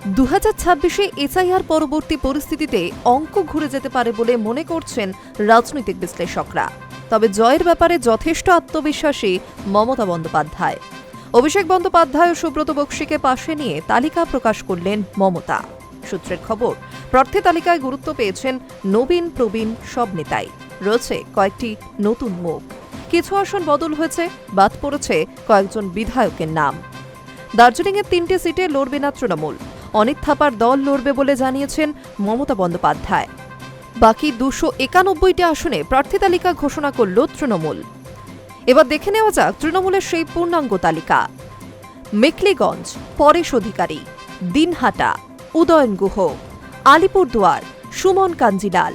2026-এ SIR পরবর্তী পরিস্থিতিতে অঙ্ক ঘুরে যেতে পারে বলে মনে করছেন রাজনৈতিক বিশ্লেষকরা। তবে জয়ের ব্যাপারে যথেষ্ট আত্মবিশ্বাসী মমতা বন্দ্যোপাধ্যায়। অভিষেক বন্দ্যোপাধ্যায় ও সুব্রত বক্সিকে পাশে নিয়ে তালিকা প্রকাশ করলেন মমতা। সূত্রের খবর, প্রার্থী তালিকায় গুরুত্ব পেয়েছেন নবীন প্রবীণ সব নেতাই। রয়েছে কয়েকটি নতুন মুখ, কিছু আসন বদল হয়েছে, বাদ পড়েছে কয়েকজন বিধায়কের নাম। দার্জিলিংয়ের 3টে সিটে লড়বে না তৃণমূল, অনিত থাপার দল লড়বে বলে জানিয়েছেন মমতা বন্দ্যোপাধ্যায়। বাকি 291টি আসনে প্রার্থী তালিকা ঘোষণা করল তৃণমূল। এবার দেখে নেওয়া যাক তৃণমূলের সেই পূর্ণাঙ্গ তালিকা। মেখলিগঞ্জ পরেশ অধিকারী, দিনহাটা উদয়ন গুহ, আলিপুরদুয়ার সুমন কাঞ্জিলাল,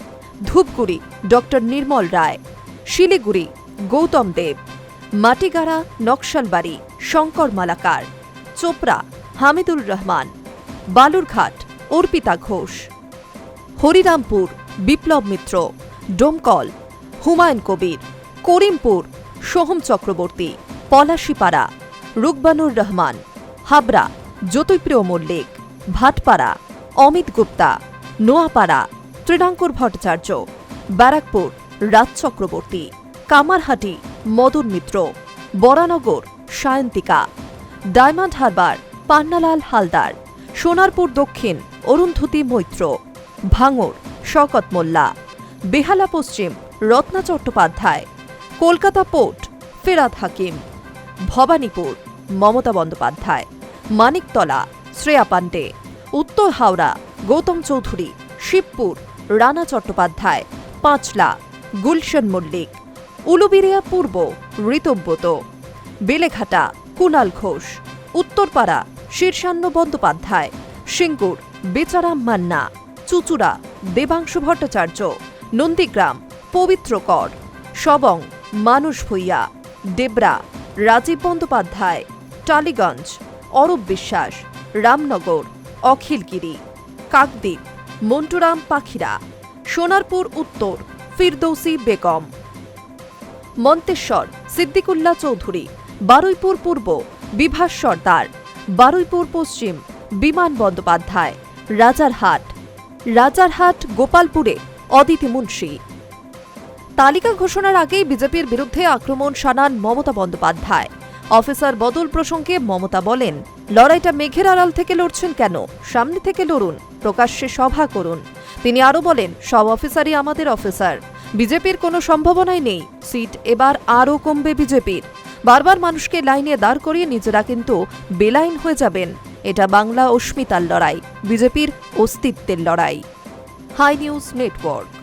ধূপগুড়ি ডক্টর নির্মল রায়, শিলিগুড়ি গৌতম দেব, মাটিগাড়া নকশালবাড়ি শঙ্কর মালাকার, চোপড়া হামিদুর রহমান, বালুরঘাট অর্পিতা ঘোষ, হরিরামপুর বিপ্লব মিত্র, ডোমকল হুমায়ুন কবির, করিমপুর সোহম চক্রবর্তী, পলাশীপাড়া রুকবানুর রহমান, হাবড়া জ্যোতিপ্রিয় মল্লিক, ভাটপাড়া অমিত গুপ্তা, নোয়াপাড়া ত্রিনাঙ্কুর ভট্টাচার্য, ব্যারাকপুর রাজ চক্রবর্তী, কামারহাটি মদন মিত্র, বরানগর সায়ন্তিকা, ডায়মন্ড হারবার পান্নালাল হালদার, সোনারপুর দক্ষিণ অরুন্ধতী মৈত্র, ভাঙড় শওকত মোল্লা, বেহালা পশ্চিম রত্না চট্টোপাধ্যায়, কলকাতা পোর্ট ফেরাদ হাকিম, ভবানীপুর মমতা বন্দ্যোপাধ্যায়, মানিকতলা শ্রেয়া পাণ্ডে, উত্তর হাওড়া গৌতম চৌধুরী, শিবপুর রানা চট্টোপাধ্যায়, পাঁচলা গুলশন মল্লিক, উলুবেড়িয়া পূর্ব ঋতব্রত, বেলেঘাটা কুণাল ঘোষ, উত্তরপাড়া শীর্ষান্ন বন্দ্যোপাধ্যায়, সিঙ্গুর বেচারাম মান্না, চুচুড়া দেবাংশু ভট্টাচার্য, নন্দীগ্রাম পবিত্র কর, সবং মানুষ ভূঁইয়া, ডেবরা রাজীব বন্দ্যোপাধ্যায়, টালিগঞ্জ অরূপ বিশ্বাস, রামনগর অখিলগিরি, কাকদ্বীপ মন্টুরাম পাখিরা, সোনারপুর উত্তর ফিরদৌসি বেগম, মন্তেশ্বর সিদ্দিকুল্লাহ চৌধুরী, বারুইপুর পূর্ব বিভাস সর্দার, বারুইপুর পশ্চিম বিমান বন্দ্যোপাধ্যায়, রাজারহাট গোপালপুরে অদিতি মুন্সি। তালিকা ঘোষণার আগেই বিজেপির বিরুদ্ধে আক্রমণ শানান মমতা বন্দ্যোপাধ্যায়। অফিসার বদল প্রসঙ্গে মমতা বলেন, লড়াইটা মেঘের আড়াল থেকে লড়ছেন কেন, সামনে থেকে লড়ুন, প্রকাশ্যে সভা করুন। তিনি আরও বলেন, সব অফিসারই আমাদের অফিসার, বিজেপির কোনো সম্ভাবনাই নেই, সিট এবার আরও কমবে বিজেপির। বারবার মানুষকে লাইনে দাঁড় করিয়ে নিজেরা কিন্তু বেলাইন হয়ে যাবেন। এটা বাংলা অস্মিতার লড়াই, বিজেপির অস্তিত্বের লড়াই। Hi news network.